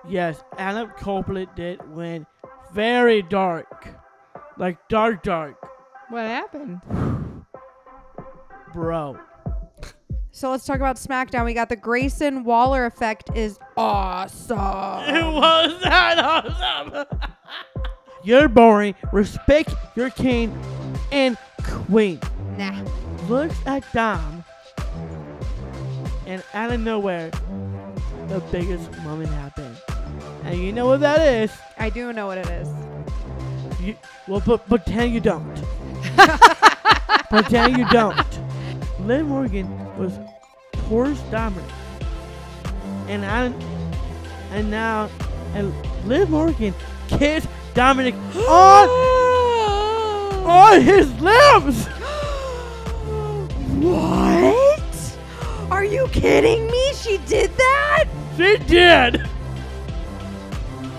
Yes, Adam Copeland did went very dark. Like dark. What happened? Bro. So let's talk about SmackDown. We got the Grayson Waller effect is awesome. It was that awesome. You're boring. Respect your king and queen. Nah. Looks at Dom. And out of nowhere, the biggest moment happened. And you know what that is? I do know what it is. But pretend you don't. Pretend you don't. Liv Morgan was towards Dominic. And now Liv Morgan kissed Dominic on his lips. What? Are you kidding me? She did that? She did.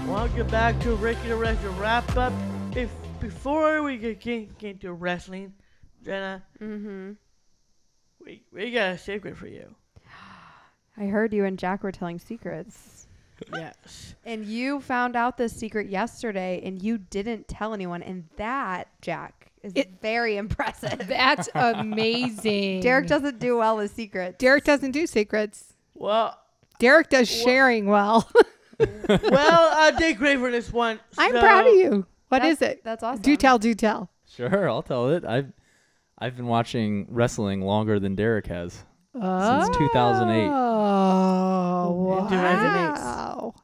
Welcome back to Ricky the Wrestler wrap up. Before we get into wrestling, Jenna, we got a secret for you. I heard you and Jack were telling secrets. Yes. And you found out this secret yesterday, and you didn't tell anyone. And that, Jack, is very impressive. That's amazing. Derek doesn't do well with secrets. Derek doesn't do secrets. Well, Derek does sharing well. I did great for this one. I'm proud of you. What is it? That's awesome. Do tell. Sure, I'll tell it. I've been watching wrestling longer than Derek has. Since 2008. Oh, wow.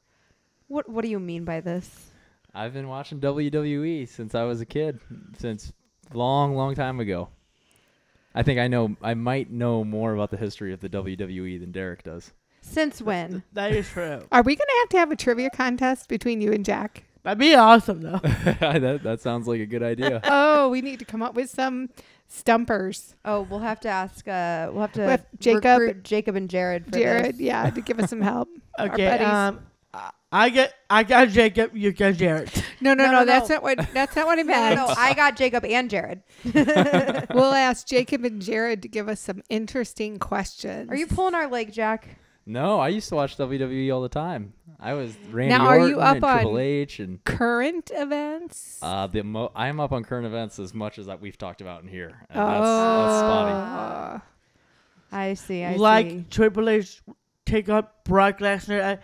What do you mean by this? I've been watching WWE since I was a kid, since long time ago. I think I might know more about the history of the WWE than Derek does. Since when? That is true. Are we going to have a trivia contest between you and Jack? That'd be awesome, though. that sounds like a good idea. Oh, we need to come up with some stumpers. Oh, we'll have to ask. We'll have to With Jacob. recruit Jacob and Jared for this. Yeah, to give us some help. Okay. Our buddies. I got Jacob. You got Jared. No. No. That's not what I meant. No, I got Jacob and Jared. We'll ask Jacob and Jared to give us some interesting questions. Are you pulling our leg, Jack? No, I used to watch WWE all the time. I was Randy Now, are Orton you up and on Triple H and current events? I'm up on current events as much as we've talked about in here. And Oh. that's spotty. I see. Like Triple H take up Brock Lesnar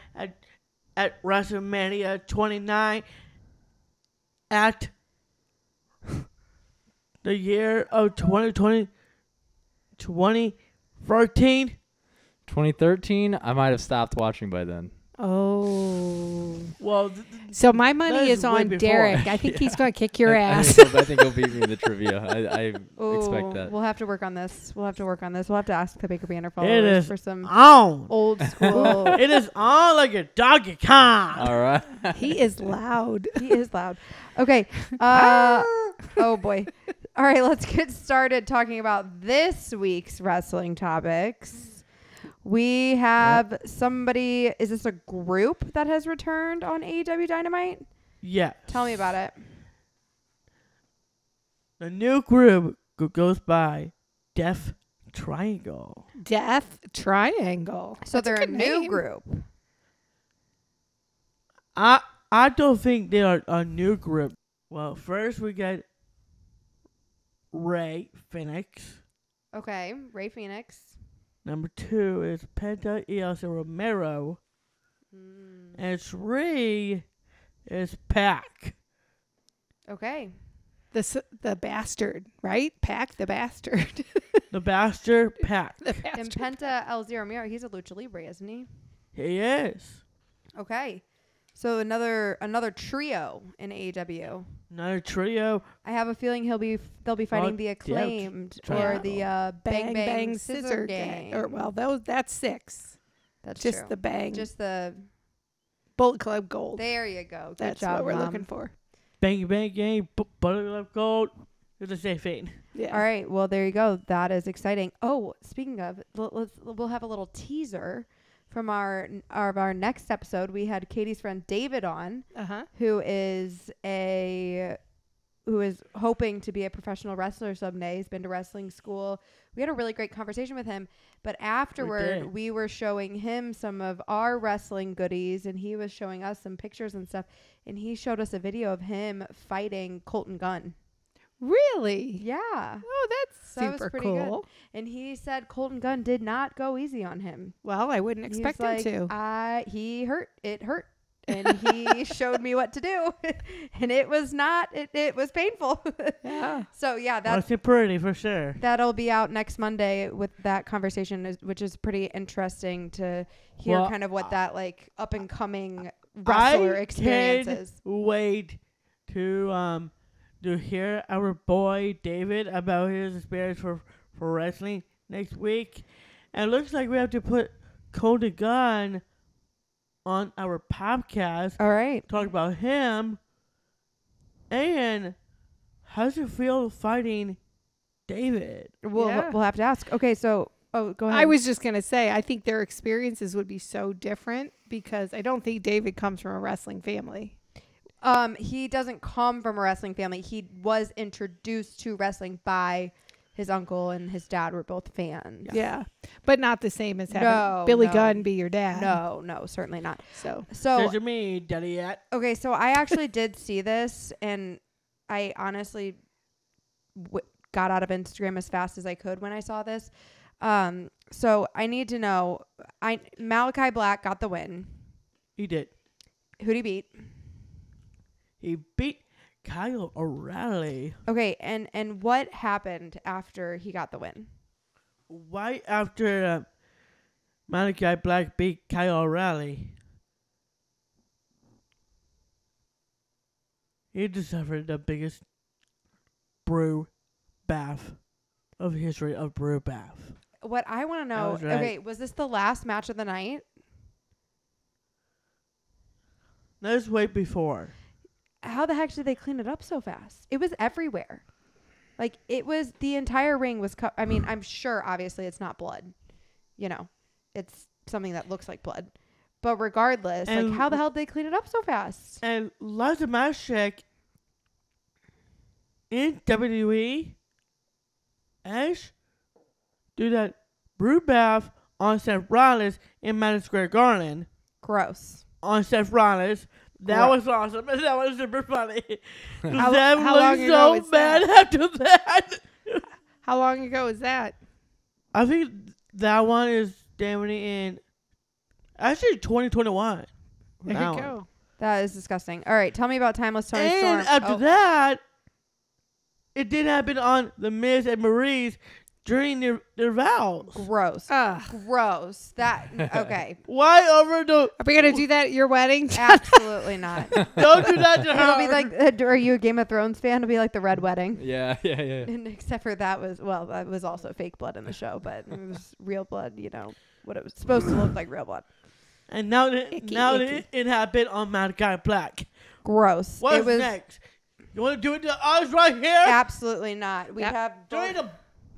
at WrestleMania 29 at the year of 2013. 2013, I might have stopped watching by then. Oh. Well, So my money that is is way on before. Derek. I think he's going to kick your ass. I think he'll beat me in the trivia. I expect that. We'll have to work on this. We'll have to ask the Baker Banter it followers is for some on. old school. It is on like a Donkey Kong. All right. He is loud. He is loud. Okay. Oh boy. All right, let's get started talking about this week's wrestling topics. We have somebody. Is this a group that has returned on AEW Dynamite? Yeah. Tell me about it. The new group goes by Death Triangle. Death Triangle. So That's they're a good new name. group. I don't think they are a new group. Well, first we got Ray Phoenix. Okay, Ray Phoenix. Number 2 is Penta Elsa Romero. And 3 is Pac. Okay. The bastard, right? Pac the bastard. The bastard Pac. The And bastard. Penta El Zero Miro, he's a Lucha Libre, isn't he? He is. Okay. So another trio in AEW. Another trio. I have a feeling they'll be fighting the Death Acclaimed or Triangle. the Bang Bang Scissor Gang. Gang. Or that's 6. That's Just true. the bang. Just the. Bullet Club Gold. There you go. Good That's job, what we're Mom. looking for. Bang Bang Gang. Buttercup Gold. It's the same thing. Yeah. All right. Well, there you go. That is exciting. Oh, speaking of, we'll have a little teaser from our next episode. We had Katie's friend David on, Uh-huh. who is a who is hoping to be a professional wrestler someday. He's been to wrestling school. We had a really great conversation with him. But afterward, we were showing him some of our wrestling goodies, and he was showing us some pictures and stuff. And he showed us a video of him fighting Colton Gunn. Really? Yeah. Oh, that's So that was super pretty cool. good. And he said Colton Gunn did not go easy on him. Well, I wouldn't expect him to. He hurt. It hurt. And he showed me what to do. And it was not, it was painful. Yeah. So yeah, That's pretty for sure. that'll be out next Monday with that conversation, which is pretty interesting to hear Well, kind of what that like up and coming wrestler experience is. Wait to hear our boy David about his experience for wrestling next week. And it looks like we have to put Colton Gunn on our podcast. All right. Talk about him. And how does it feel fighting David? We'll have to ask. Okay, so go ahead. I was just going to say, I think their experiences would be so different because I don't think David comes from a wrestling family. He doesn't come from a wrestling family. He was introduced to wrestling by his uncle, and his dad were both fans. Yeah. But not the same as having Billy Gunn be your dad. No, certainly not. So Says me, Daddy Yet. okay, so I actually did see this, and I honestly got out of Instagram as fast as I could when I saw this. So I need to know, Malachi Black got the win. He did. Who'd he beat? He beat Kyle O'Reilly. Okay, and what happened after he got the win? Right after Malachi Black beat Kyle O'Reilly, he just suffered the biggest brew bath of history of brew bath. What I want to know, was right. okay, was this the last match of the night? Let's wait before. How the heck did they clean it up so fast? It was everywhere. Like, it was, the entire ring was I mean, I'm sure, obviously, it's not blood. You know, it's something that looks like blood. But regardless, And like, how the hell did they clean it up so fast? And last match check in WWE, Ash do that brew bath on Seth Rollins in Madison Square Garden. Gross. On Seth Rollins. That was awesome. That was super funny. How Seth long looked ago so was bad that? after that. how long ago is that? I think that one is definitely in actually 2021. There That you one. go. That is disgusting. All right, tell me about Timeless Tony And Storm. after that, it did happen on The Miz and Marie's during their vows. Gross. Gross. That, okay. Why over the... Are we going to do that at your wedding? Absolutely not. Don't do that to her. It'll be like, are you a Game of Thrones fan? It'll be like the Red Wedding. Yeah. And except for that was also fake blood in the show, but it was real blood, you know, what it was supposed to look like real blood. And now Icky. it happened on Malachi Black. Gross. What's it was next? You want to do it to us right here? absolutely not. We'd Yep. have During the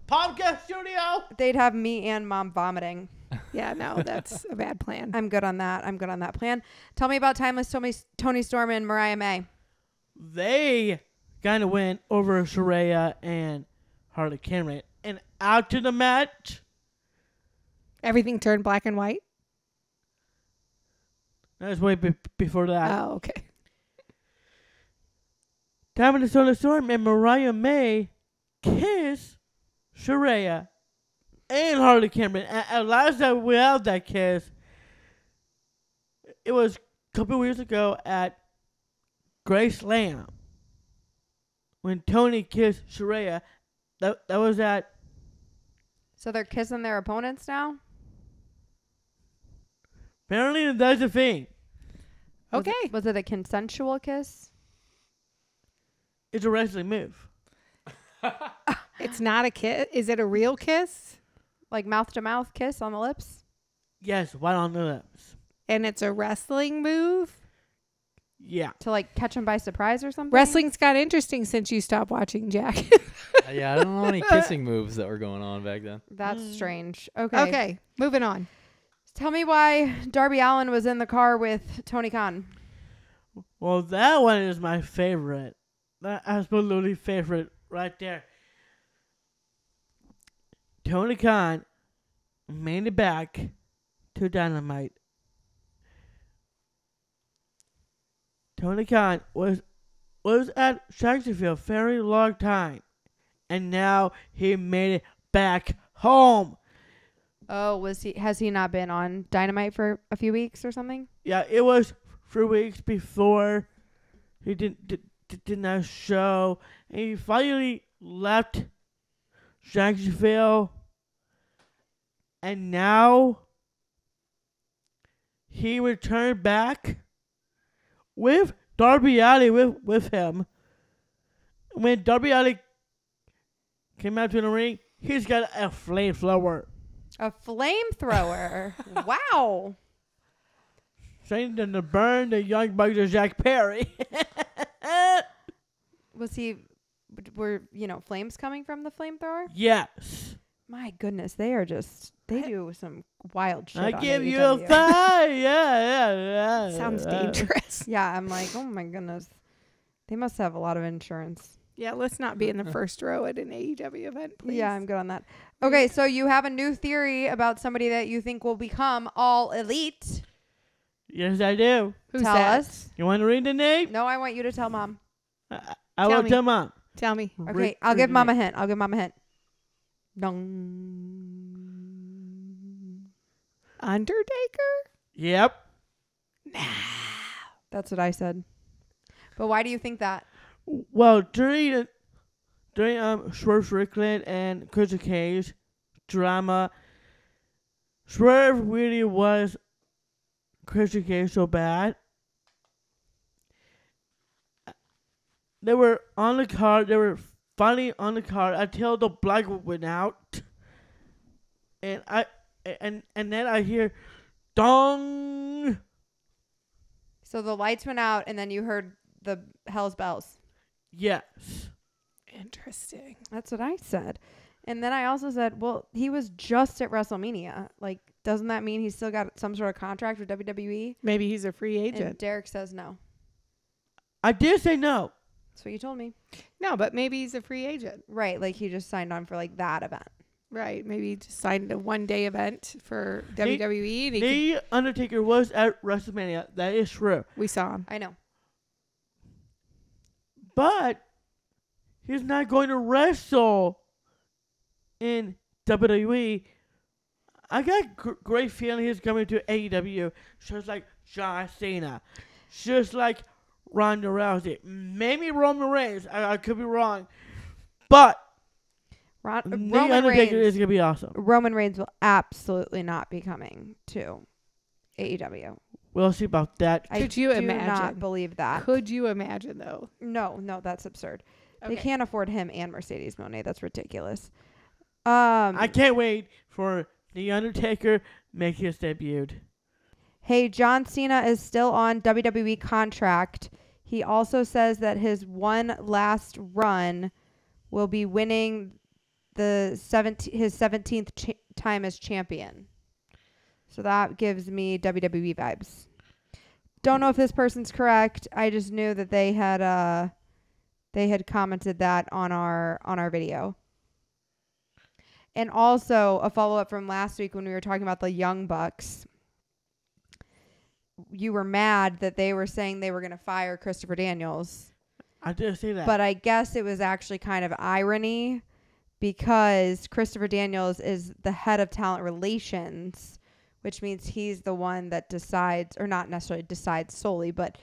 podcast studio? they'd have me and Mom vomiting. Yeah, no, that's a bad plan. I'm good on that. I'm good on that plan. Tell me about Timeless Tony Storm and Mariah May. They kind of went over Saraya and Harley Cameron. And after the match, Everything turned black and white? let's wait before that. Oh, okay. Timeless Tony Storm and Mariah May kiss Saraya and Harley Cameron. And last time we had that kiss, it was a couple years ago at Grace Lamb when Tony kissed Saraya. That was at... So they're kissing their opponents now? Apparently that's the thing. Okay. Was it a consensual kiss? It's a wrestling move. It's not a kiss. Is it a real kiss? Like mouth to mouth kiss on the lips? Yes, right on the lips. And it's a wrestling move? Yeah. To like catch them by surprise or something? Wrestling's got interesting since you stopped watching, Jack. Yeah, I don't know any kissing moves that were going on back then. That's strange. Okay. Okay, moving on. Tell me why Darby Allin was in the car with Tony Khan. Well, that one is my favorite. That's my absolutely favorite right there. Tony Khan made it back to Dynamite. Tony Khan was at Jacksonville a very long time, and now he made it back home. Oh, has he not been on Dynamite for a few weeks or something? Yeah, it was 3 weeks before he did not show, and he finally left Jacksonville, and now he returned back with Darby Allin with him. When Darby Allin came out to the ring, he's got a flamethrower. A flamethrower. Wow. Trying to burn the Young Bucks of Jack Perry. Were flames coming from the flamethrower? Yes. My goodness, they do some wild shit. I on give you AEW. a five. Yeah. Sounds dangerous. Yeah, I'm like, oh my goodness. They must have a lot of insurance. Yeah, let's not be in the first row at an AEW event, please. Yeah, I'm good on that. Okay, so you have a new theory about somebody that you think will become all elite. Yes, I do. Who's Tell that? us. You want to read the name? No, I want you to tell Mom. I Tell will me. tell Mom. Tell me. Okay, I'll give Mom a hint. Dong. Undertaker? Yep. That's what I said. But why do you think that? Well, during Swerve Strickland and Christian Cage drama, Swerve really was Christian Cage so bad. They were on the card. They were finally on the card until the black went out, and then I hear, dong. So the lights went out, and then you heard the Hell's Bells. Yes. Interesting. That's what I said. And then I also said, well, he was just at WrestleMania. Like, doesn't that mean he's still got some sort of contract with WWE? Maybe he's a free And agent. Derek says no. I did say no. That's what you told me. No, but maybe he's a free agent. Right. Like, he just signed on for, like, that event. Right. Maybe he just signed a one-day event for WWE. And The Undertaker was at WrestleMania. That is true. we saw him. I know. But he's not going to wrestle in WWE. I got great feeling he's coming to AEW, just like John Cena, just like Ronda Rousey, maybe Roman Reigns. I could be wrong, but the Roman Undertaker Reigns, is gonna be awesome. Roman Reigns will absolutely not be coming to AEW. We'll see about that. Could you I do imagine? not believe that. Could you imagine, though? No, that's absurd. They Okay. can't afford him and Mercedes Moné. That's ridiculous. I can't wait for the Undertaker make his debut. Hey, John Cena is still on WWE contract. He also says that his one last run will be winning his 17th time as champion. So that gives me WWE vibes. Don't know if this person's correct. I just knew that they had commented that on our video. And also a follow-up from last week when we were talking about the Young Bucks. You were mad that they were saying they were going to fire Christopher Daniels. I did see that. But I guess it was actually kind of irony because Christopher Daniels is the head of talent relations, which means he's the one that decides, or not necessarily decides solely, but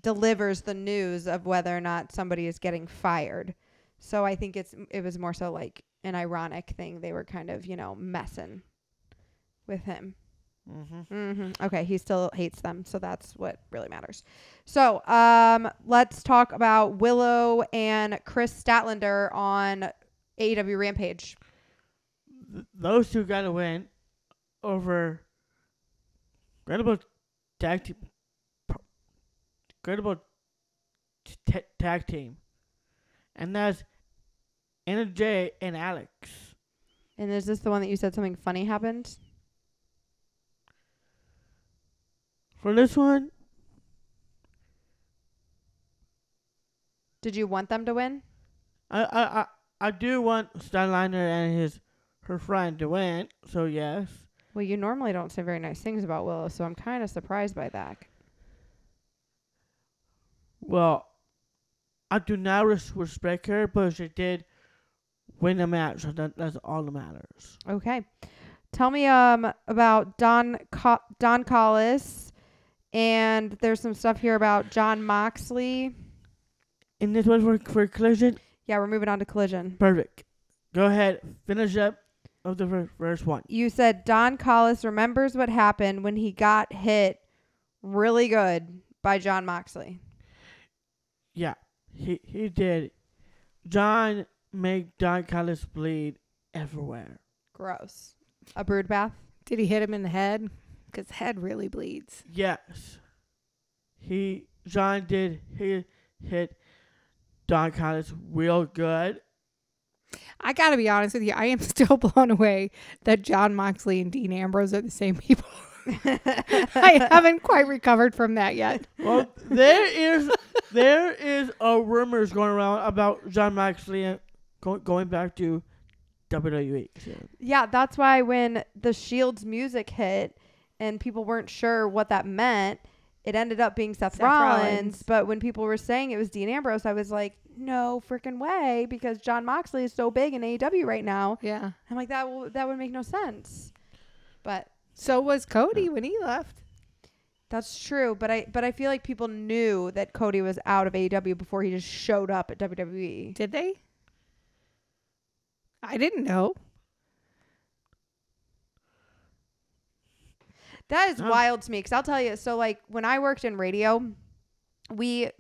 delivers the news of whether or not somebody is getting fired. So I think it was more so like an ironic thing. They were kind of, messing with him. Okay, he still hates them, so that's what really matters. So let's talk about Willow and Chris Statlander on AEW Rampage. Those two got to win over incredible tag team, and that's Anna Jay and Alex. And is this the one that you said something funny happened? For this one, Did you want them to win? I do want Steinleiner and her friend to win. So yes. Well, you normally don't say very nice things about Willow, so I'm kind of surprised by that. Well, I do not respect her, but she did win the match. So that's all that matters. Okay. Tell me about Don Callis, and there's some stuff here about John Moxley. And this was for Collision? Yeah, we're moving on to Collision. Perfect. Go ahead. Finish up of the first one. You said Don Callis remembers what happened when he got hit really good by John Moxley. Yeah, he did. John made Don Callis bleed everywhere. Gross. A brood bath? Did he hit him in the head? Because head really bleeds. Yes. John did hit Don Callis real good. I got to be honest with you. I am still blown away that John Moxley and Dean Ambrose are the same people. I haven't quite recovered from that yet. Well, there is rumors going around about John Moxley going back to WWE. So. Yeah, that's why when the Shield's music hit and people weren't sure what that meant, it ended up being Seth Rollins. But when people were saying it was Dean Ambrose, I was like, no freaking way, because John Moxley is so big in AEW right now. Yeah. I'm like, that would make no sense. But so was Cody when he left. that's true. But I feel like people knew that Cody was out of AEW before he just showed up at WWE. Did they? I didn't know. That is wild to me, because I'll tell you, so like when I worked in radio,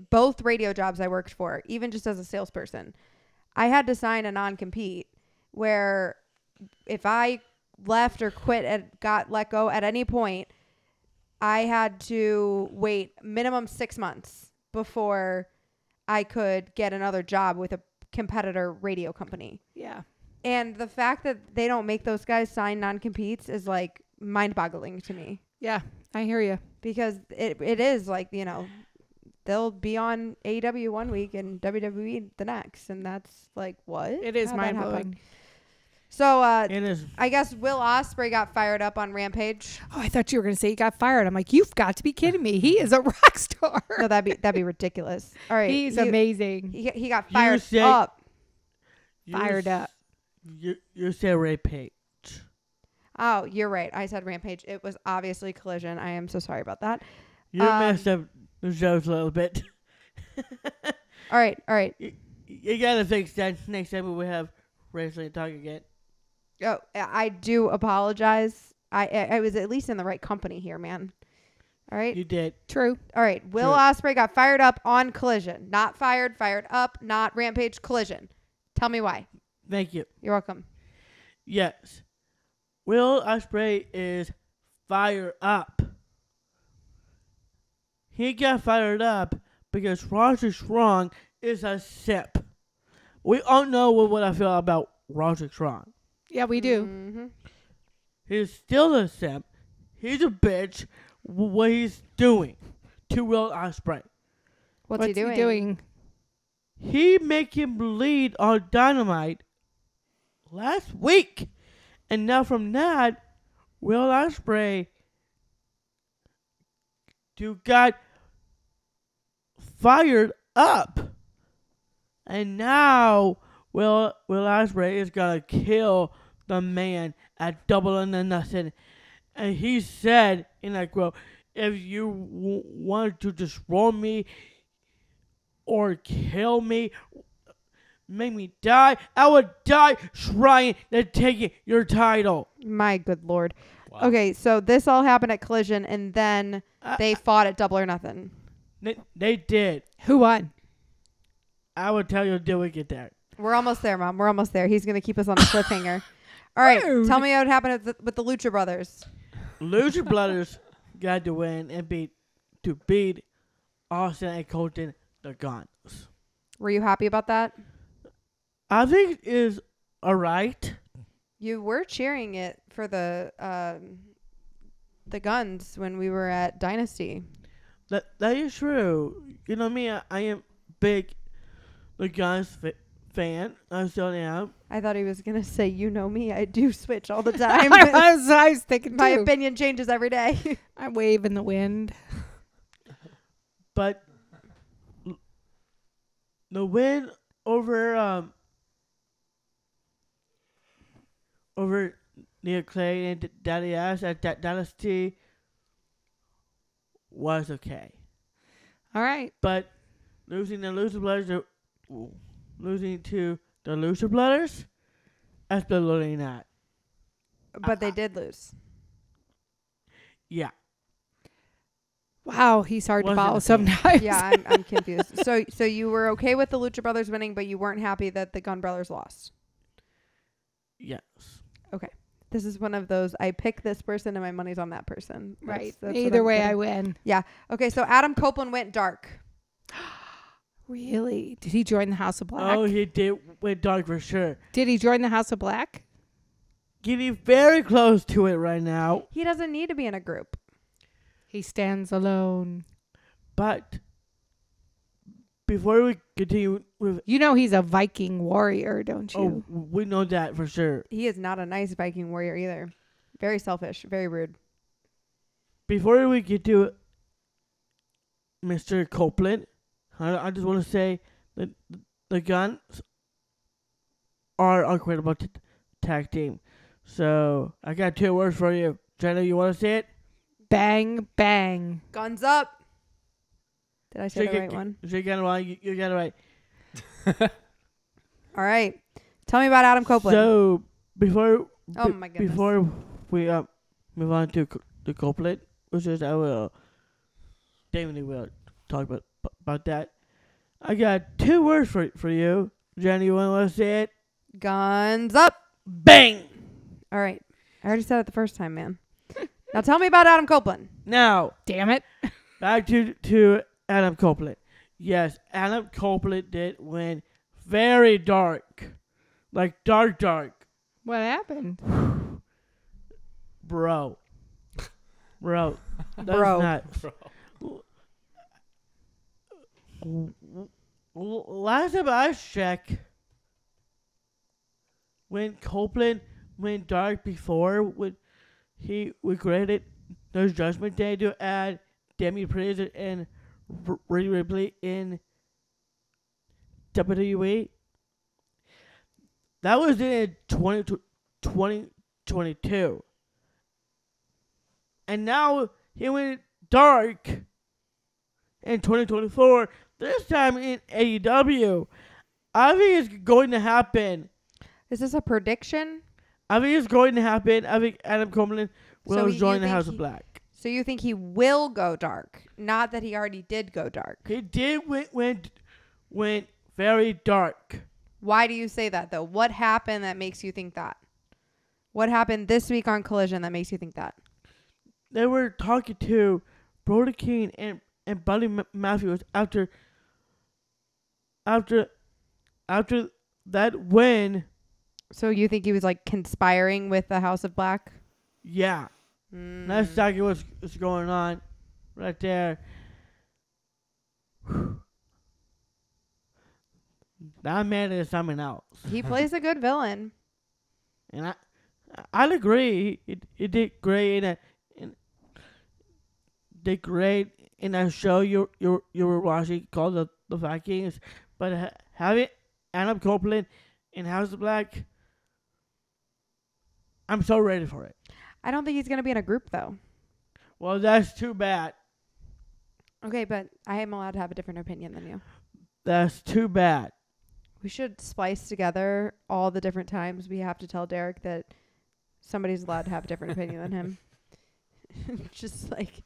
both radio jobs I worked for, even just as a salesperson, I had to sign a non-compete where if I left or quit and got let go at any point, I had to wait minimum 6 months before I could get another job with a competitor radio company. Yeah. And the fact that they don't make those guys sign non-competes is like mind-boggling to me. Yeah, I hear you. Because it is like, you know, they'll be on AEW one week and WWE the next, and that's like, what? It is How'd that happen? mind-blowing. So It is. I guess Will Ospreay got fired up on Rampage. Oh, I thought you were going to say he got fired. I'm like, you've got to be kidding me. He is a rock star. No, that'd be ridiculous. All right, He's amazing. He got fired said- up. Fired up. You said Rampage. Oh, you're right. I said Rampage. It was obviously Collision. I am so sorry about that. You messed up the shows a little bit. All right. You gotta fix that next time we have wrestling talk again. Oh, I do apologize. I was at least in the right company here, man. All right. You did. True. All right. Will True. Ospreay got fired up on Collision. Not fired, fired up, not Rampage, Collision. Tell me why. Thank you. You're welcome. Yes. Will Ospreay is fired up. He got fired up because Roger Strong is a sip. We all know what I feel about Roger Strong. Yeah, we do. Mm-hmm. He's still a simp. He's a bitch. What he's doing to Will Ospreay. What's he doing? He make him bleed on Dynamite last week. And now from that, Will Ospreay got fired up. And now Will Ospreay is going to kill the man at Double or Nothing. And he said in that quote, if you want to destroy me or kill me, make me die, I would die trying to take your title. My good Lord. Wow. Okay, so this all happened at Collision, and then they fought at Double or Nothing. They did. Who won? I would tell you until we get there. We're almost there, Mom. We're almost there. He's going to keep us on a cliffhanger. All right, Rude. tell me what happened with the Lucha Brothers. Lucha Brothers got to win and beat Austin and Colton the Guns. Were you happy about that? I think it is alright. You were cheering it for the Guns when we were at Dynasty. That is true. You know me, I am big the Guns fan. I still am. I thought he was gonna say, "You know me, I do switch all the time." I was thinking My too. opinion changes every day. I wave in the wind. But the win over Nia Clay and Daddy Ash at that Dynasty was okay. All right. But losing to the Lucha Brothers, absolutely not. But they did lose. Yeah. Wow, he's hard to Wasn't follow a fan. sometimes. Yeah, I'm confused. So you were okay with the Lucha Brothers winning, but you weren't happy that the Gun Brothers lost. Yes. This is one of those, I pick this person and my money's on that person. Right. That's Either what way, I'm I win. Okay, so Adam Copeland went dark. Really? Did he join the House of Black? Oh, he did went dark for sure. Did he join the House of Black? Getting very close to it right now. He doesn't need to be in a group. He stands alone. But before we continue with, You know he's a Viking warrior, don't you? we know that for sure. He is not a nice Viking warrior either. Very selfish, very rude. Before we get to Mr. Copeland, I just want to say that the Guns are an incredible tag team. So I got 2 words for you. Jenna, you want to say it? Bang, bang. Guns up. Did I say the right one? You got it right. You got it right. All right. Tell me about Adam Copeland. So before Oh my goodness. before we move on to the Copeland, which is I will definitely will talk about that. I got 2 words for you. Jenny, you want to say it? Guns up. Bang. All right. I already said it the first time, man. Now tell me about Adam Copeland. Now Damn it. back to Adam Copeland. Yes, Adam Copeland did win very dark. Like dark. What happened? Bro. That's Bro. not. Last time I checked, when Copeland went dark before, when he created there's Judgment Day to add Demi Priest and Rhea Ripley in WWE. That was in 2022. And now he went dark in 2024. This time in AEW. I think it's going to happen. Is this a prediction? I think it's going to happen. I think Adam Copeland will So you join the think House of he- Black. So you think he will go dark, not that he already did go dark. He did went very dark. Why do you say that though? What happened that makes you think that? What happened this week on Collision that makes you think that? They were talking to Brody King and Buddy Matthews after that win. So you think he was like conspiring with the House of Black? Yeah, that's exactly what's going on right there. That man is something else. He plays a good villain. And I'd agree. It did great did great in that show you were watching called the Vikings, but having Adam Copeland in House of Black, I'm so ready for it. I don't think he's going to be in a group though. Well, that's too bad. Okay, but I am allowed to have a different opinion than you. That's too bad. We should splice together all the different times we have to tell Derek that somebody's allowed to have a different opinion than him. Just like,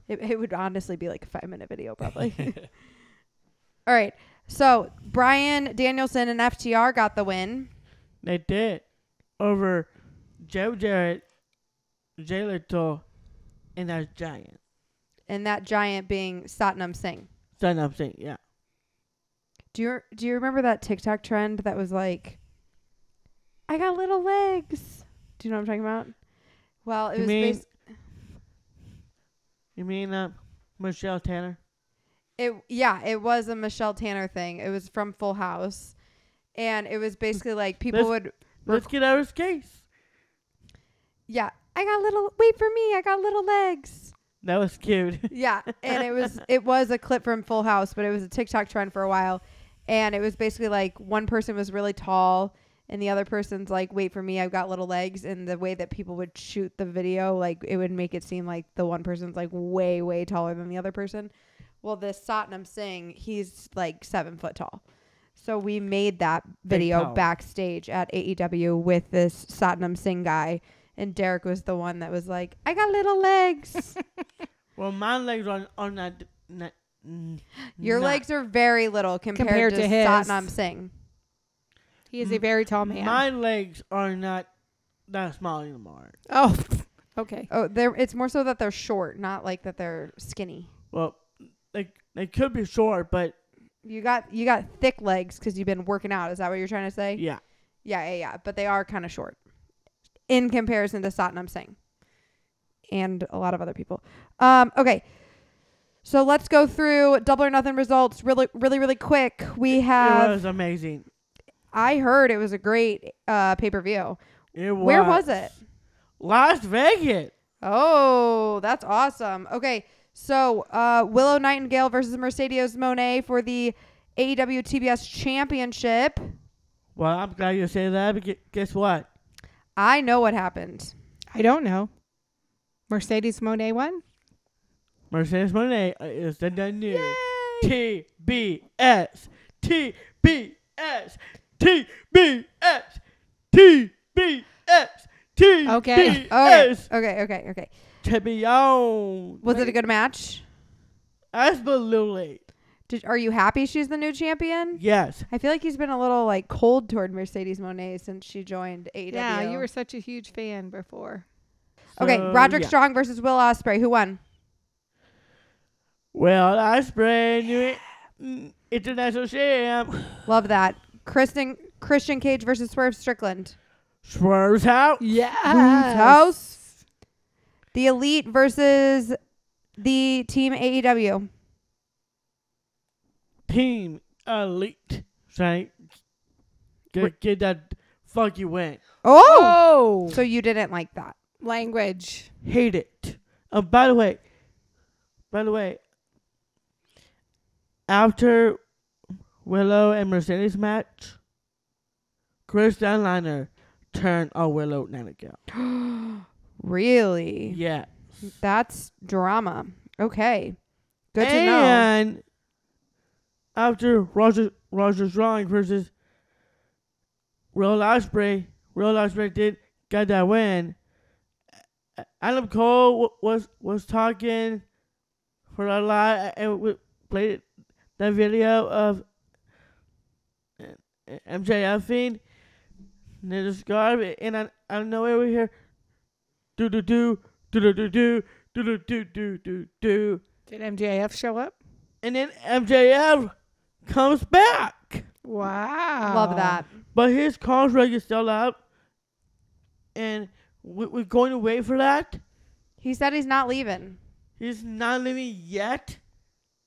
it would honestly be like a 5-minute video probably. All right. So Bryan Danielson and FTR got the win. They did over Joe Jarrett, Jay Little, and that giant. And that giant being Satnam Singh. Son of saying, yeah. Do you remember that TikTok trend that was like, I got little legs? Do you know what I'm talking about? Well, it You was mean- based. You mean Michelle Tanner? It was a Michelle Tanner thing. It was from Full House, and it was basically like people would. Let's get out of his case. Yeah, wait for me. I got little legs. That was cute. Yeah, and it was a clip from Full House, but it was a TikTok trend for a while, and it was basically like one person was really tall, and the other person's like, "Wait for me, I've got little legs." And the way that people would shoot the video, like it would make it seem like the one person's like way, way taller than the other person. Well, this Satnam Singh, he's like 7 foot tall. So we made that video backstage at AEW with this Satnam Singh guy. And Derek was the one that was like, I got little legs. Well, my legs are not. Your legs are very little compared to his. Satnam Singh. He is a very tall man. My legs are not that small anymore. Oh, okay. Oh, it's more so that they're short, not like that they're skinny. Well, they could be short, but you got thick legs because you've been working out. Is that what you're trying to say? yeah. Yeah. But they are kind of short in comparison to Satnam Singh and a lot of other people. Okay. So let's go through Double or Nothing results really quick. We have. It was amazing. I heard it was a great pay-per-view. Where was it? Las Vegas. Oh, that's awesome. Okay. So, Willow Nightingale versus Mercedes Moné for the AEW TBS Championship. Well, I'm glad you say that, but guess what? I know what happened. I don't know. Mercedes Moné won? Mercedes Moné is the new TBS. TBS. TBS. TBS. Okay. Okay. Champion. Was it a good match? Absolutely. Are you happy she's the new champion? Yes. I feel like he's been a little like cold toward Mercedes Moné since she joined AEW. Yeah, you were such a huge fan before. Okay, Roderick Strong versus Will Ospreay. Who won? Well, Ospreay, new international champ. Love that. Christian Cage versus Swerve Strickland. Swerve's house. Yeah. House. The Elite versus the Team AEW. Team Elite. Right? Get that funky win. Oh! So you didn't like that. Language. Hate it. By the way, after Willow and Mercedes match, Chris Dunliner turned on Willow Nightingale. Really? Yeah. That's drama. Okay. Good to know. And after Roger Strong versus Will Ospreay did got that win. Adam Cole was talking for a lot, and we played that video of MJF-ing the scarf, and I don't know where we hear do. Did MJF show up? And then MJF comes back. Wow. Love that. But his contract is still up. And we're going to wait for that. He said he's not leaving. He's not leaving yet.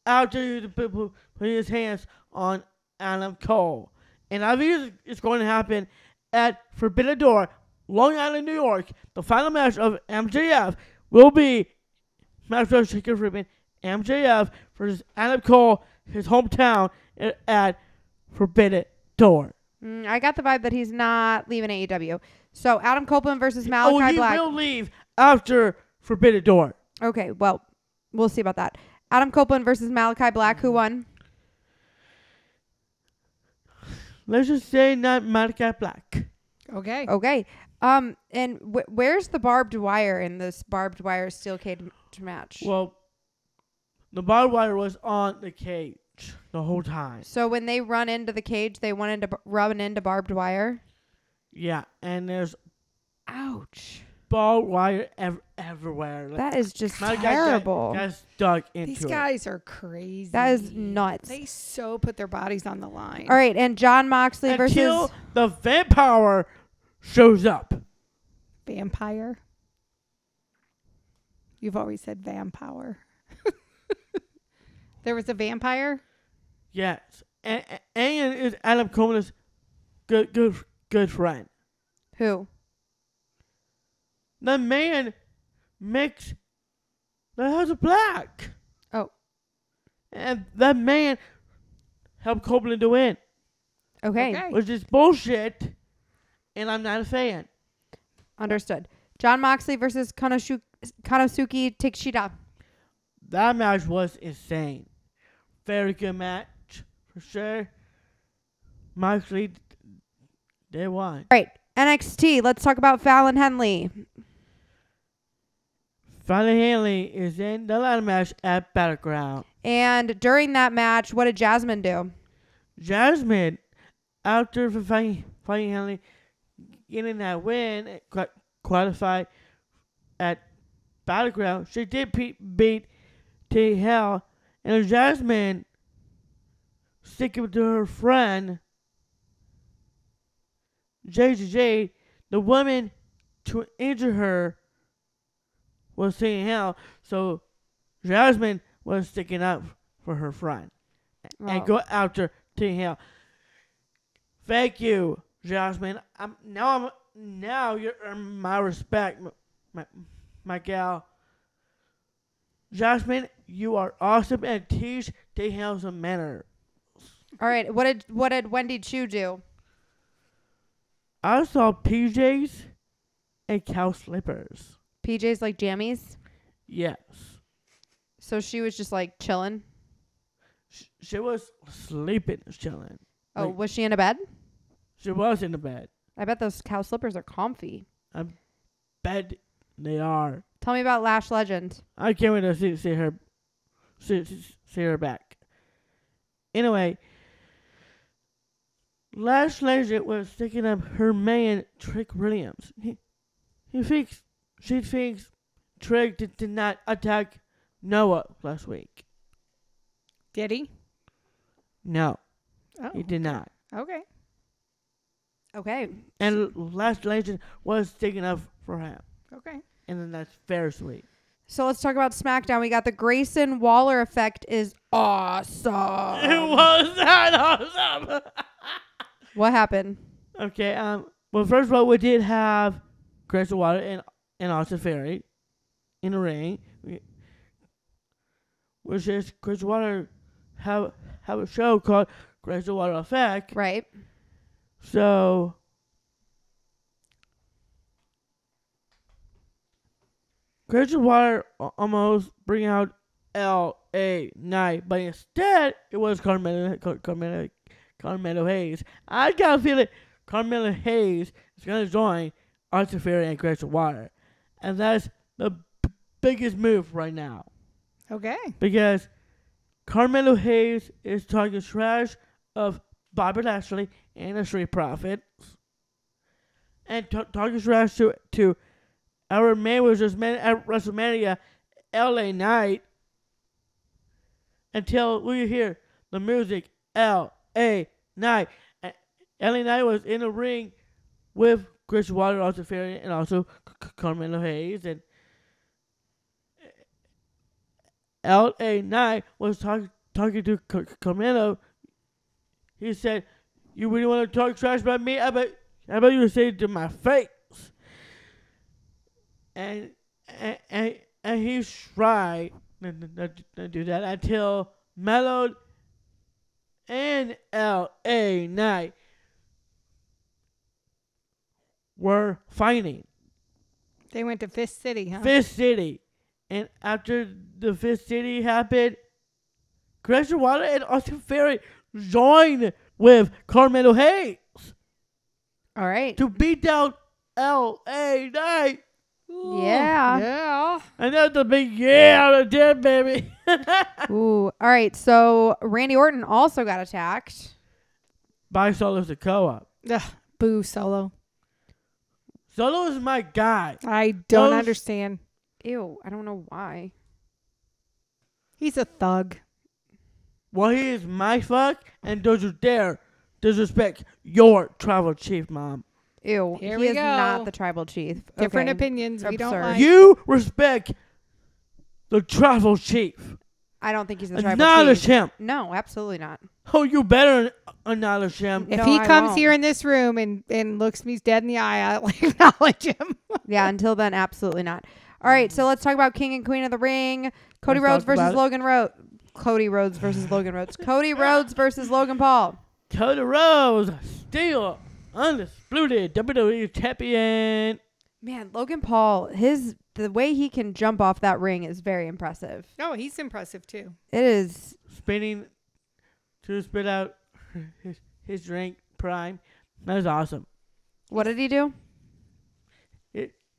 After the people put his hands on Adam Cole. And I think it's going to happen at Forbidden Door, Long Island, New York. The final match of MJF will be Master Chicken Ribbon MJF versus Adam Cole, his hometown, at Forbidden Door. I got the vibe that he's not leaving AEW. So Adam Copeland versus Malachi Black. He will leave after Forbidden Door. Okay, well, we'll see about that. Adam Copeland versus Malachi Black. Who won? Let's just say not Malachi Black. Okay. Okay. And where's the barbed wire in this barbed wire steel cage match? Well, the barbed wire was on the cage the whole time. So when they run into the cage, they wanted to run into barbed wire? Yeah, and there's Ouch. barbed wire everywhere. That is just My terrible. Got stuck into These it. guys are crazy. That is nuts. They so put their bodies on the line. All right, and John Moxley Until versus... the vampire shows up. Vampire. You've always said vampire. There was a vampire. Yes. And is Adam Cole's good friend. Who? The man makes the House of Black. Oh. And that man helped Copeland to win. Okay. Which is bullshit. And I'm not a fan. Understood. John Moxley versus Konosuke Takeshita. That match was insane. Very good match, for sure. Moxley, they won. All right. NXT. Let's talk about Fallon Henley. Fallon Henley is in the ladder match at Battleground. And during that match, what did Jasmine do? Jasmine, after fighting Henley, getting that win, qualified at Battleground, she did beat T Hell, and Jasmine sticking to her friend JJJ, the woman to injure her was T Hell, so Jasmine was sticking up for her friend and go after T Hell. Thank you, Jasmine. Now you're earning my respect, my gal. Jasmine, you are awesome and teach T Hell some manners. All right. What did Wendy Chu do? I saw PJs and cow slippers. PJ's like jammies. Yes. So she was just like chilling. She was sleeping, chilling. Oh, Like, was she in a bed? she was in the bed. I bet those cow slippers are comfy. I bet they are. Tell me about Lash Legend. I can't wait to see her, see her back. Anyway, Lash Legend was sticking up her man Trick Williams. She thinks Trick did not attack Noah last week. Did he? No, Oh, he did not. okay. Okay. And Lash Legend was sticking up for him. Okay. And then that's very sweet. So let's talk about SmackDown. We got the Grayson Waller effect is awesome. It was that awesome. What happened? Okay, well, first of all, we did have Grayson Waller and Austin Theory in the ring, which is Grayson Waller have a show called Grayson Waller Effect. Right. So Grayson Waller almost bring out L.A. Knight, but instead it was Carmelo Hayes. I got a feeling Carmelo Hayes is going to join Austin Theory and Grayson Waller. And that's the biggest move right now. Okay. Because Carmelo Hayes is talking trash of Bobby Lashley and the Street Profits. And talking trash to our man was just man at WrestleMania, LA Knight. Until we hear the music, LA Knight. LA Knight was in the ring with Chris Waller, Austin Theory, and also Carmelo Hayes. And LA Knight was talking to Carmelo. He said, "You really want to talk trash about me? How about you say it to my face?" And he tried to do that until Mello and LA Knight were fighting. They went to Fist City, huh? Fist City. And after the Fist City happened, Grayson Waller and Austin Theory joined with Carmelo Hayes All right. to beat down LA Knight. Yeah. Yeah. And that's the big yeah out of 10, baby. Ooh. All right. So Randy Orton also got attacked. By Solo Sikoa. Ugh, boo, Solo. Solo is my guy. I don't Those- understand. Ew. I don't know why. He's a thug. Well, he is my fuck, and don't you dare disrespect your tribal chief, Mom. Ew. Here he we is go. not the tribal chief. Different Okay. opinions. We don't Absurd. like. You respect the tribal chief. I don't think he's the tribal Not a chief. champ. No, absolutely not. Oh, you better not a champ. If No, he I comes won't. here in this room and looks me dead in the eye, I'll acknowledge him. Yeah, until then, absolutely not. All right, so let's talk about King and Queen of the Ring. Cody Let's Rhodes talk versus about it. Logan Rhodes. Cody Rhodes versus Logan Rhodes. Cody Rhodes versus Logan Paul. Cody Rhodes, still undisputed WWE champion. Man, Logan Paul, the way he can jump off that ring is very impressive. Oh, he's impressive too. It is. Spinning to spit out his drink prime. That was awesome. What did he do?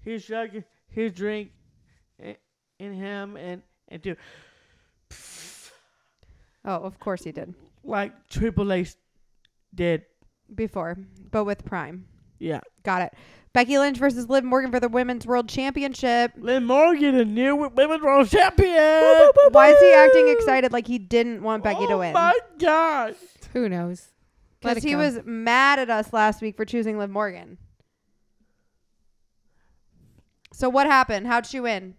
He shook his drink in him and to Oh, of course he did. like Triple H did. Before, but with Prime. Yeah. Got it. Becky Lynch versus Liv Morgan for the Women's World Championship. Liv Morgan, a new Women's World Champion. Why is he acting excited like he didn't want Becky to win? Oh my God. Who knows? Let Because it he go. was mad at us last week for choosing Liv Morgan. So what happened? How'd she win?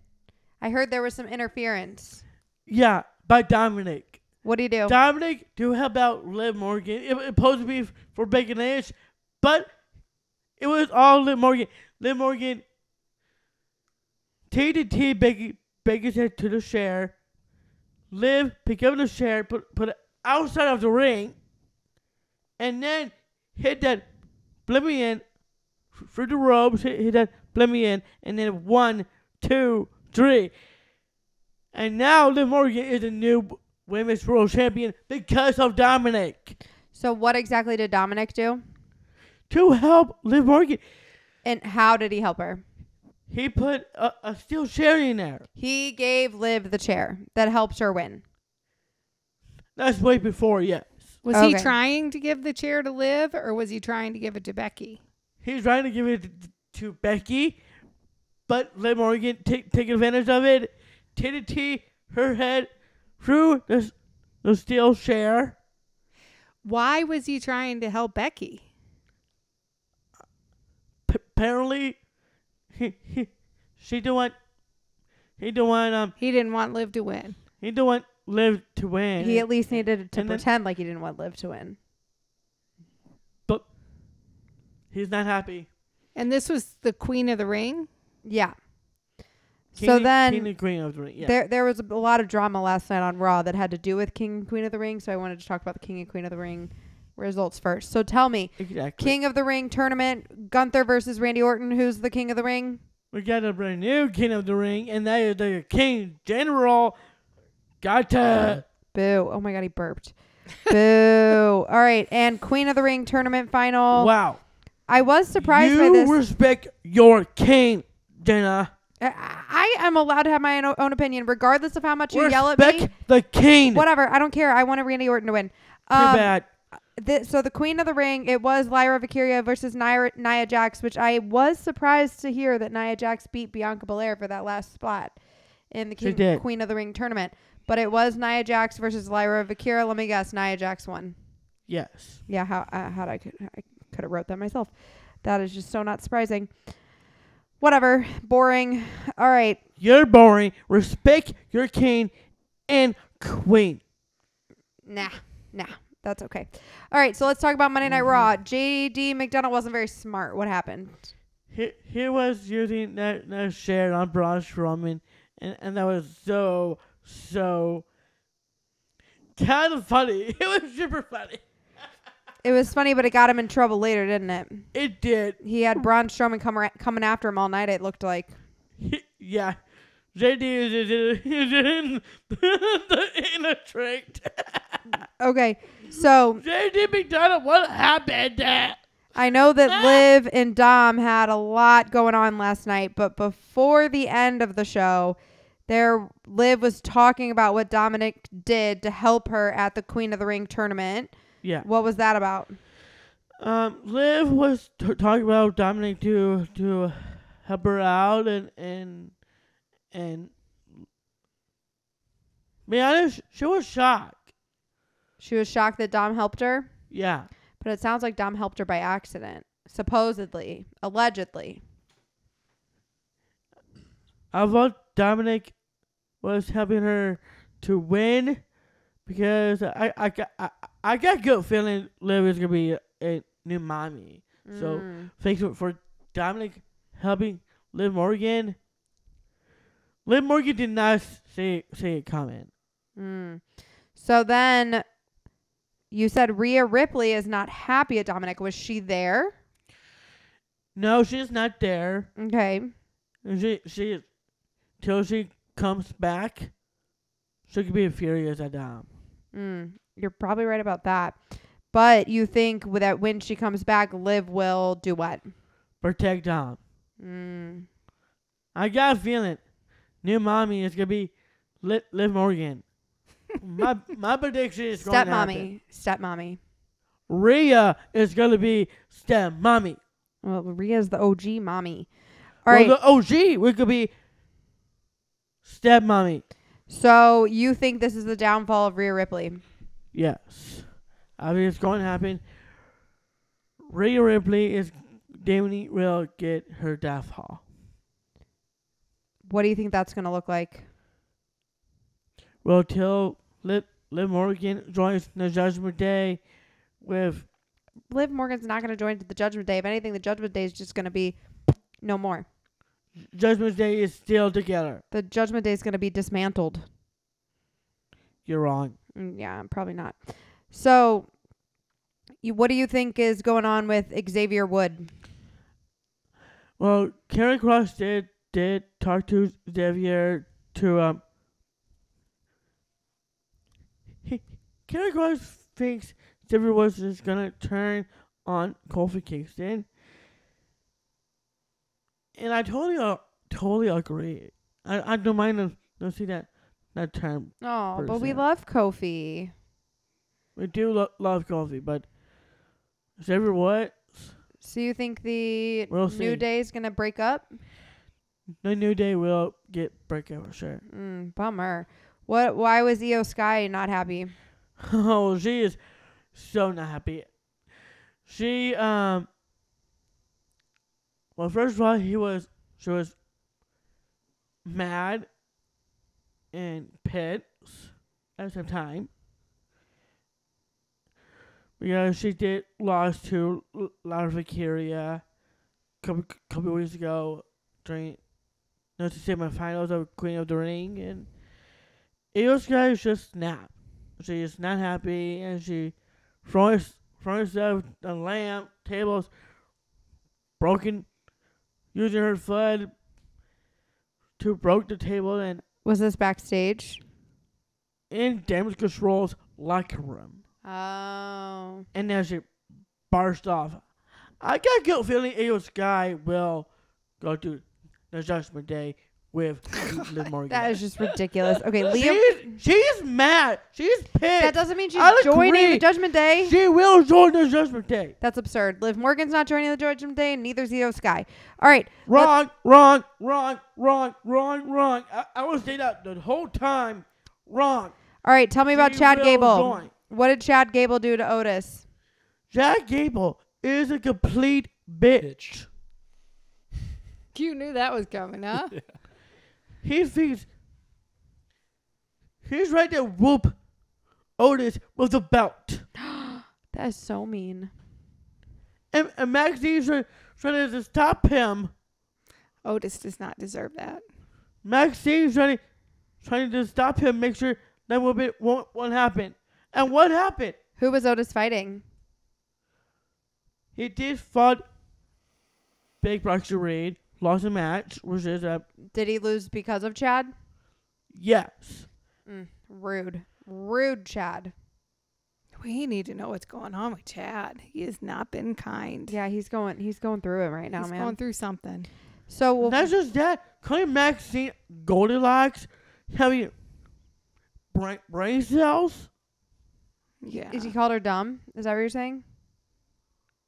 I heard there was some interference. Yeah, by Dominic. What do you do? Dominic to help out Liv Morgan. It was supposed to be for Becky Lynch, but it was all Liv Morgan. Liv Morgan TDT Becky's head to the chair. Liv pick up the chair, put it outside of the ring, and then hit that Blimian through the ropes. Hit that Blimian, and then 1, 2, 3. And now Liv Morgan is a new Women's World Champion because of Dominic. So what exactly did Dominic do? To help Liv Morgan, And how did he help her? he put a steel chair in there. He gave Liv the chair that helped her win. That's way before, yes. Was he Okay. trying to give the chair to Liv, or was he trying to give it to Becky? He's trying to give it to Becky, but Liv Morgan take advantage of it. TNT her head through the steel chair. Why was he trying to help Becky? Apparently, he didn't want He didn't want Liv to win. he didn't want Liv to win. He at least needed to And then- pretend like he didn't want Liv to win. But he's not happy. And this was the Queen of the Ring. Yeah. So King then and Queen of the Ring. Yeah. there was a lot of drama last night on Raw that had to do with King and Queen of the Ring. So I wanted to talk about the King and Queen of the Ring results first. So tell me, Exactly. King of the Ring tournament, Gunther versus Randy Orton. Who's the King of the Ring? We got a brand new King of the Ring, and that is the King General. Gotcha. Boo. Oh my God, he burped. Boo. All right. And Queen of the Ring tournament final. Wow. I was surprised by You this. respect your king, Jenna. I am allowed to have my own opinion, regardless of how much you yell at me. Respect the king. Whatever. I don't care. I wanted Randy Orton to win. Too bad. So the Queen of the Ring, it was Lyra Valkyria versus Nia Jax, which I was surprised to hear that Nia Jax beat Bianca Belair for that last spot in the She did. Queen of the Ring tournament. But it was Nia Jax versus Lyra Valkyria. Let me guess, Nia Jax won. Yes. Yeah, I could have wrote that myself. That is just so not surprising. Whatever, boring. All right, You're boring. Respect your king and queen. nah, that's okay. All right, so let's talk about Monday Night Raw. JD McDonough wasn't very smart. What happened? He was using that share on Braun Strowman, and that was so kind of funny. It was super funny. It was funny, but it got him in trouble later, didn't it? It did. He had Braun Strowman coming after him all night, it looked like. Yeah. JD is in the trick. Okay, so JD McDonough, what happened? I know that Liv and Dom had a lot going on last night, but before the end of the show, Liv was talking about what Dominic did to help her at the Queen of the Ring tournament. Yeah. What was that about? Liv was talking about Dominic to help her out and be honest, she was shocked. She was shocked that Dom helped her, Yeah. but it sounds like Dom helped her by accident, supposedly, allegedly. I thought Dominic was helping her to win because I got good feeling Liv is gonna be a new mommy. So thanks for Dominic helping Liv Morgan. Liv Morgan did not say a comment. So then you said Rhea Ripley is not happy at Dominic. Was she there? No, she's not there. Okay. She till she comes back, she could be furious at Dom. You're probably right about that. But you think that when she comes back, Liv will do what? Protect Dom. I got a feeling new mommy is gonna be Liv Morgan. my prediction is going to happen. Stepmommy. Rhea is gonna be stepmommy. Well, Rhea's the OG mommy. All right. The OG we could be stepmommy. So you think this is the downfall of Rhea Ripley? Yes. I think it's going to happen. Rhea Ripley is definitely will get her downfall. What do you think that's going to look like? Well, till Liv Morgan joins the Judgment Day with... Liv Morgan's not going to join the Judgment Day. If anything, the Judgment Day is just going to be no more. Judgment Day is still together. The Judgment Day is going to be dismantled. You're wrong. Yeah, probably not. So, what do you think is going on with Xavier Wood? Well, Karen Cross did talk to Xavier to Karen Cross thinks Xavier was just gonna turn on Kofi Kingston, and I totally agree. I don't mind to see that term. Oh, but we love Kofi. We do love Kofi, but Xavier what? So you think the We'll New see. Day is gonna break up? The New Day will get breakup for sure. Bummer. What? Why was Io Sky not happy? Oh, she is so not happy. She well, first of all, she was mad and pissed at the same time because she did lost to Lara Valkyria couple weeks ago during the semifinals of Queen of the Ring, and Io Sky is just snapped. She is not happy, and she throws herself the lamp, tables, broken, using her foot to broke the table, and Was this backstage? in Damage Control's locker room. Oh. And then she burst off. I got a good feeling Io Sky will go to the Judgment Day with Liv Morgan. That is just ridiculous. Okay, Liam. She's mad. She's pissed. That doesn't mean she's I joining agree. the Judgment Day. She will join the Judgment Day. That's absurd. Liv Morgan's not joining the Judgment Day, and neither is Io Sky. All right. Wrong. I was saying that the whole time. Wrong. All right. Tell me about She Chad will Gable. join. What did Chad Gable do to Otis? Chad Gable is a complete bitch. You knew that was coming, huh? He thinks he's right there whoop Otis with the belt. That is so mean. And Maxine's trying to stop him. Otis does not deserve that. Maxine's trying to stop him, make sure that won't happen. And what happened? Who was Otis fighting? He did fought Big Brock Reed, lost a match, which is Did he lose because of Chad? yes. Rude. Rude, Chad. We need to know what's going on with Chad. He has not been kind. Yeah, he's going through it right now, He's man. going through something. So Not just that, calling Maxine Goldilocks having brain cells. Yeah. Is he called her dumb? Is that what you're saying?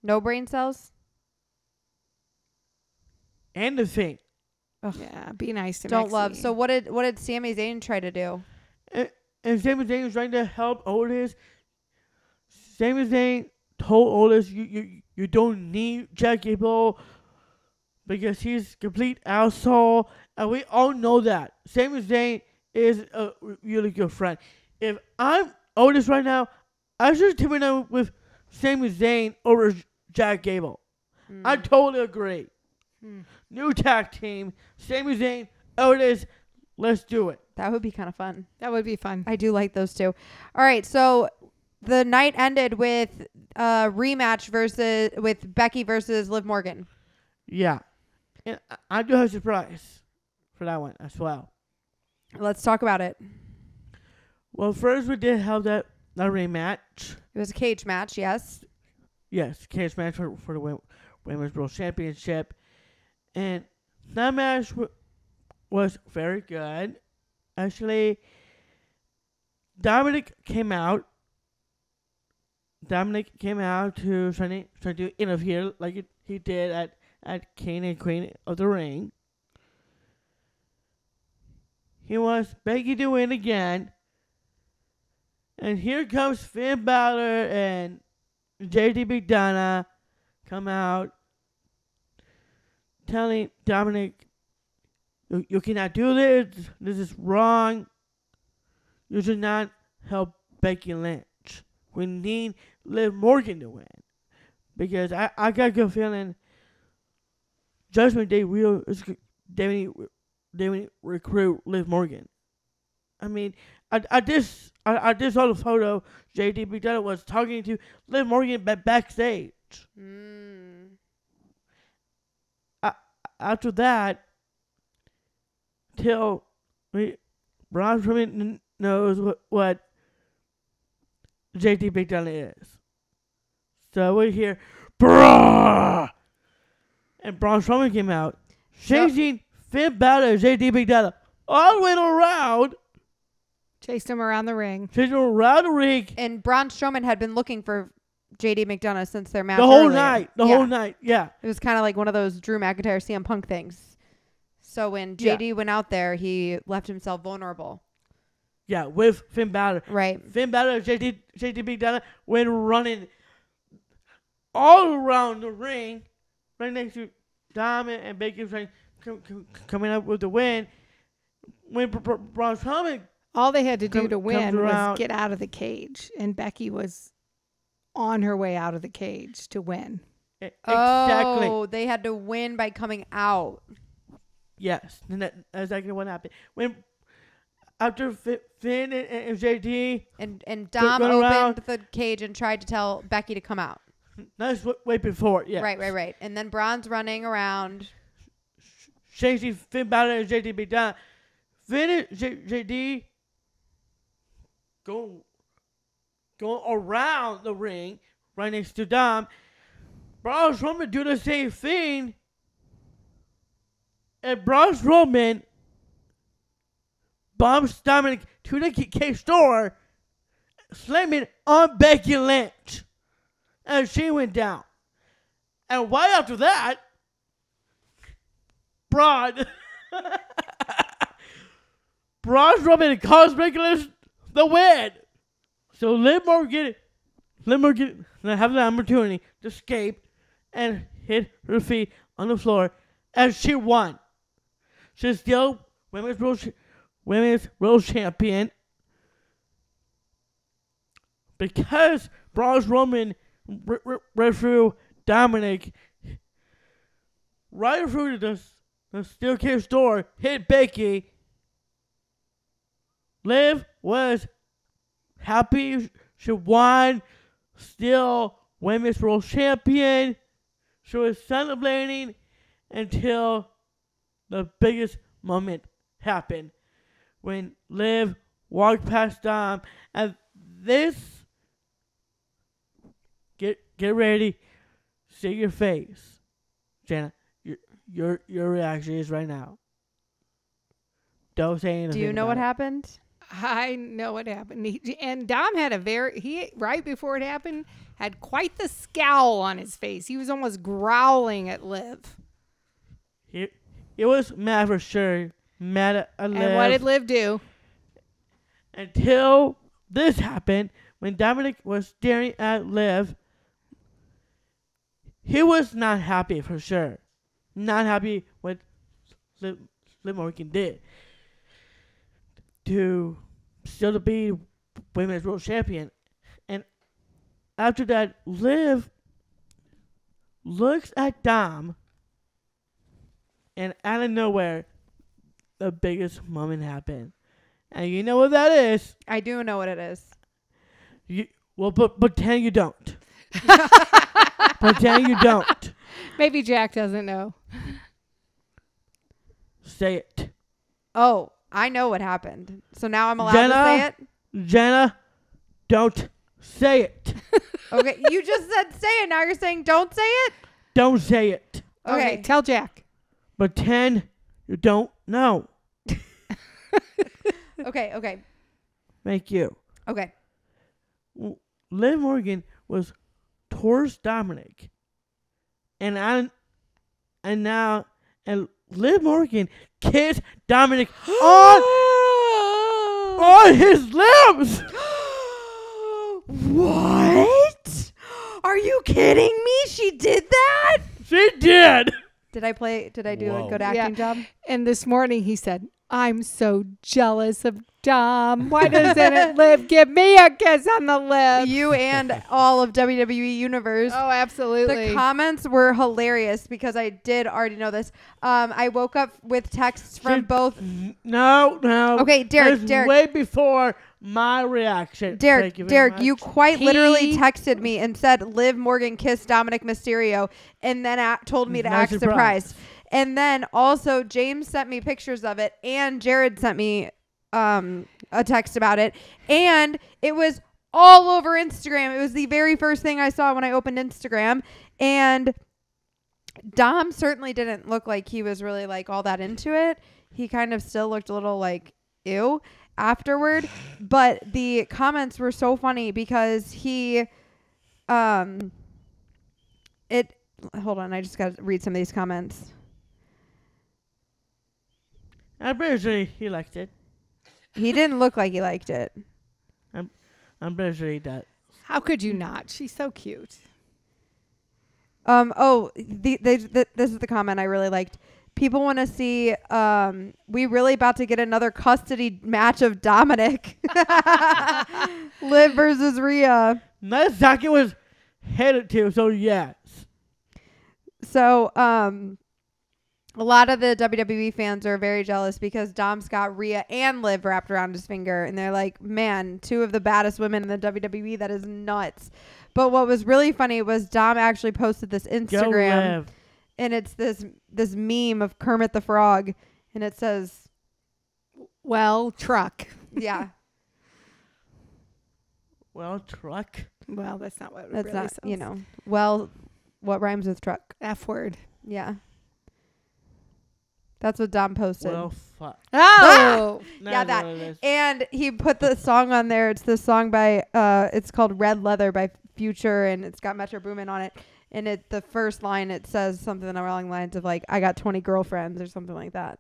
No brain cells? And the thing. Yeah, be nice to Don't love. Maxine. So what did Sami Zayn try to do? And Sami Zayn was trying to help Otis. Sami Zayn told Otis, you don't need Chad Gable because he's a complete asshole. And we all know that. Sami Zayn is a really good friend. If I'm Otis right now, I should team up with Sami Zayn over Jack Gable. I totally agree. New tag team, Sami Zayn, Otis. Let's do it. That would be kind of fun. That would be fun. I do like those two. All right, so the night ended with a rematch with Becky versus Liv Morgan. Yeah. And I do have a surprise for that one as well. Let's talk about it. Well, first we did have that rematch. It was a cage match, yes. Yes, cage match for the Women's World Championship. And that match was very good. Actually, Dominic came out to try to interfere like he did at King and Queen of the Ring. He wants Becky to win again. And here comes Finn Balor and JD McDonough come out telling Dominic, you cannot do this. This is wrong. You should not help Becky Lynch. We need Liv Morgan to win. Because I got a good feeling Judgment Day they recruit Liv Morgan. I mean, I just saw the photo. JD McDonough was talking to Liv Morgan backstage. After that, till Braun Strowman knows what JD McDonough is. So we hear, brah! And Braun Strowman came out, chasing Finn Balor and JD McDonough all the way around. Chased him around the ring. Chasing him around the ring. And Braun Strowman had been looking for JD McDonough since their match The whole earlier. night. The whole night, yeah. It was kind of like one of those Drew McIntyre CM Punk things. So when JD went out there, he left himself vulnerable. Yeah, with Finn Balor. Right. Finn Balor and JD McDonough went running all around the ring, right next to Dom and Becky coming up with the win. When Braun Strowman, all they had to do to win was around. get out of the cage, and Becky was on her way out of the cage to win. Exactly. Oh, they had to win by coming out. Yes, and that's exactly what happened. When after Finn and JD and Dom go opened around. the cage and tried to tell Becky to come out. That's way before, yeah. Right. And then Braun's running around. Chasing Finn Balor and JD McDonough. Finn and JD go around the ring right next to Dom. Braun Strowman do the same thing. And Braun Strowman bombs Dominic to the cage door, slamming on Becky Lynch. And she went down. And right after that, Braun Strowman calls Becky Lynch the win. So Liv Morgan have the opportunity to escape and hit her feet on the floor as she won. She's still Women's World Champion because Braun Strowman right through Dominic, right through the steel cage door, hit Becky. Liv was happy she won, still Women's World Champion. She was celebrating until the biggest moment happened when Liv walked past Dom. And this, get ready, see your face, Jenna. Your reaction is right now. Don't say anything. Do you know what happened? I know what happened. And Dom had right before it happened, had quite the scowl on his face. He was almost growling at Liv. It was mad for sure. Mad at Liv. And what did Liv do? Until this happened, when Dominic was staring at Liv, he was not happy for sure. Not happy what Liv Morgan did. to still to be women's world champion. And after that, Liv looks at Dom, and out of nowhere, the biggest moment happened. And you know what that is? I do know what it is. But pretend you don't. Pretend you don't. Maybe Jack doesn't know. Say it. Oh, I know what happened. So now I'm allowed to say it? Jenna, don't say it. Okay, you just said say it. Now you're saying don't say it? Don't say it. Okay. Tell Jack. Pretend you don't know. Okay. Thank you. Okay. Liv Morgan was towards Dominic. And Liv Morgan kissed Dominic on his lips. What? Are you kidding me? She did that? She did. Did I do a Whoa. good acting job? And this morning he said, I'm so jealous of Dom. Why doesn't Liv give me a kiss on the lips? You and all of WWE Universe. Oh, absolutely. The comments were hilarious because I did already know this. I woke up with texts from both. No. Okay, Derek. Way before my reaction. Thank you very much. You quite literally texted me and said Liv Morgan kissed Dominic Mysterio and then told me to No act surprise. surprised. And then also James sent me pictures of it and Jared sent me a text about it. And it was all over Instagram. It was the very first thing I saw when I opened Instagram. And Dom certainly didn't look like he was really like all that into it. He kind of still looked a little like ew afterward. But the comments were so funny because hold on, I just got to read some of these comments. I'm pretty sure he liked it. He didn't look like he liked it. I'm pretty sure he does. How could you not? She's so cute. This is the comment I really liked. People want to see, we really about to get another custody match of Dominic. Liv versus Rhea. That's exactly what was headed to, so yes. So, a lot of the WWE fans are very jealous because Dom's got Rhea and Liv wrapped around his finger. And they're like, man, two of the baddest women in the WWE. That is nuts. But what was really funny was Dom actually posted this Instagram. And it's this meme of Kermit the Frog. And it says, Well, truck. yeah. Well, truck. Well, that's not what it That's really not, sounds. well, what rhymes with truck? F word. Yeah. That's what Dom posted. Well, fuck. Oh. Yeah, that. And he put the song on there. It's the song by, it's called Red Leather by Future, and it's got Metro Boomin on it. And the first line, it says something along the lines of like, I got 20 girlfriends or something like that.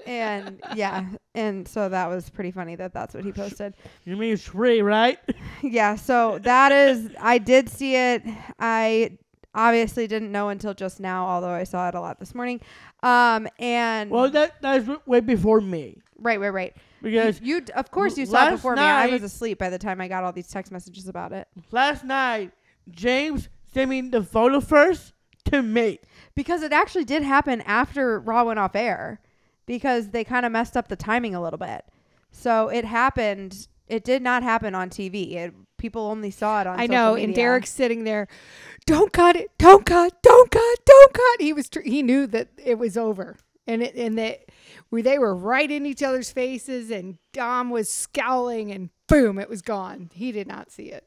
And yeah. And so that was pretty funny that's what he posted. You mean Shri, right? Yeah. So that is, I did see it. I obviously didn't know until just now, although I saw it a lot this morning. And Well, that's way before me. Right. Because you of course you saw it last before me. I was night- asleep by the time I got all these text messages about it. last night, James sent me the photo first to me. Because it actually did happen after Raw went off air. Because they kind of messed up the timing a little bit. So it happened. It did not happen on TV. People only saw it on I social know. media. And Derek's sitting there. Don't cut it. Don't cut. Don't cut. Don't cut. He knew that it was over. And they were right in each other's faces. And Dom was scowling. And boom, it was gone. He did not see it.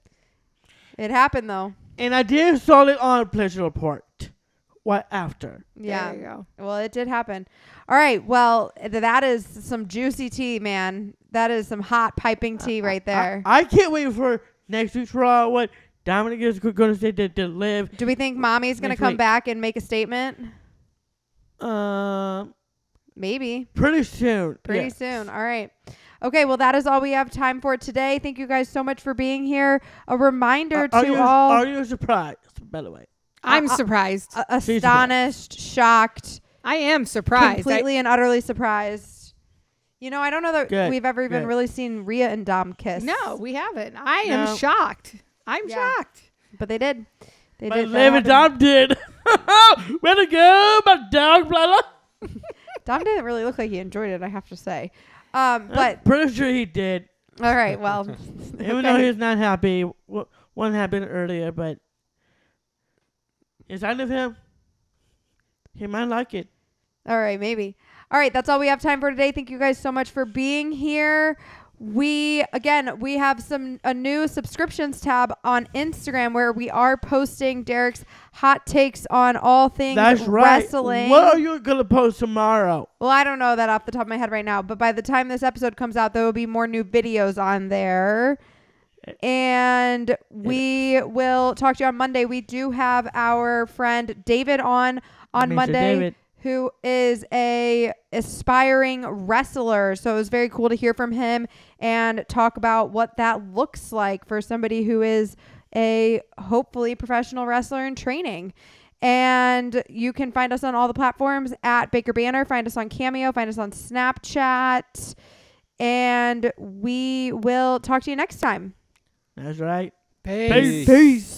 It happened, though. And I did saw it on Pleasure Report. What after? Yeah. There you go. Well, it did happen. All right. Well, that is some juicy tea, man. That is some hot piping tea right there. I can't wait for next week's Raw. What Dominic is going to say to Liv. Do we think Mommy's going to Next come week. back and make a statement? Maybe. Pretty soon. Pretty yes. soon. All right. Okay, well, that is all we have time for today. Thank you guys so much for being here. A reminder to all. Are you surprised, by the way? I'm surprised. Astonished, shocked, I am surprised. completely and utterly surprised. You know, I don't know that Good, we've ever even good. really seen Rhea and Dom kiss. No, we haven't. I No. am shocked. I'm Yeah. shocked. But they did. They But did. That David happened. Dom did. Way to go, my dog, brother. Dom didn't really look like he enjoyed it, I have to say. I'm But pretty sure he did. all right, well, Even though he's not happy, one happened earlier, but inside of him, he might like it. all right, maybe. All right, that's all we have time for today. Thank you guys so much for being here. We have a new subscriptions tab on Instagram where we are posting Derek's hot takes on all things That's right. wrestling. What are you gonna post tomorrow? Well, I don't know that off the top of my head right now, but by the time this episode comes out, there will be more new videos on there. And we will talk to you on Monday. We do have our friend David on Mr. Monday, David. who is a aspiring wrestler. So it was very cool to hear from him and talk about what that looks like for somebody who is a hopefully professional wrestler in training. And you can find us on all the platforms at Baker Banter. Find us on Cameo. Find us on Snapchat. And we will talk to you next time. That's right. Peace. Peace.